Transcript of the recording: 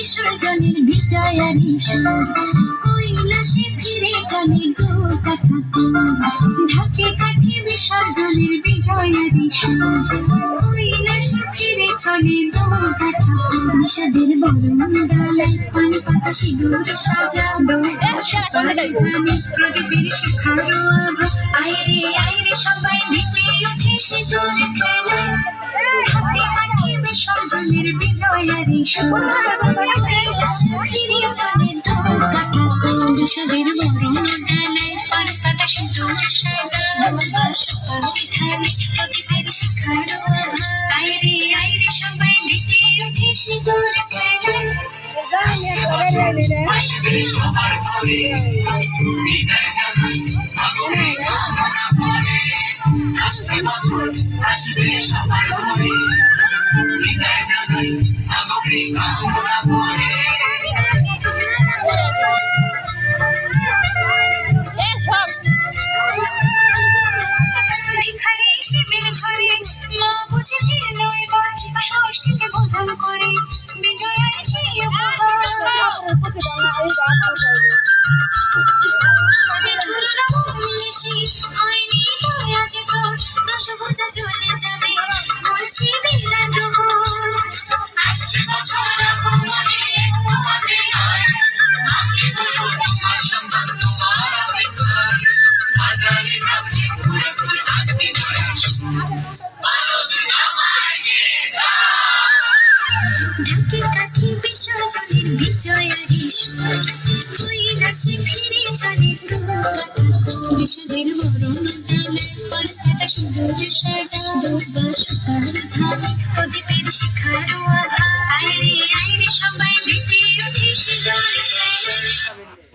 বিসর্জনের বিজয়ারি কৈলাসে ফিরে চলে গো কথা ঢাকে কাঠে বিসর্জনের বিজয়ারি কৈলাসে ফিরে চলে গো কথা বিষাদের বরণ ডালায় পান পাতা সিঁদুর সাজা প্রদীপের শিখারো আভা আইরে সবাই মেতে উঠে সিঁদুর খেলায় ঢাকে কাঠে বিসর্জনের বিজয়ারি ফিরে চলে গো কথা বিষাদের বরণ ডালায় পান পাতা সিঁদুর সাজা প্রদীপের শিখারো আভা আইরে সবাই মেতে উঠে সিঁদুর খেলায় আসবে সবার ঘরে বিদায় জানাই আগমে কামনা করে আসছে বছর আসবে সবার ঘরে বিদায় জানাই আগমে কামনা করে ভিখারি শিবের ঘরে মা বুঝে দিল এবার ষষ্ঠীতে বোধন করে বিজয়ার কি চলে যাবে বলছি বিদায় দেবো আসছে বছর আগমনে তোমাকে আয় আপনি বলো তোমার সন্তান তোমার অপেক্ষায় বাজারে আপনি ঘুরে ঘুরে আপনি চলে আসুন ভালো দুর্গা মাইকে ঢাকে কাঠে বিসর্জনের বিজয়ারি কৈলাসে ফিরে চলে গো বিষাদের বরণ ডালে পান পাতা সিঁদুর সাজা সকাল ধারে প্রদীপের শিখারো আভা আইরে সবাই মেতে উঠে সিঁদুর খেলায়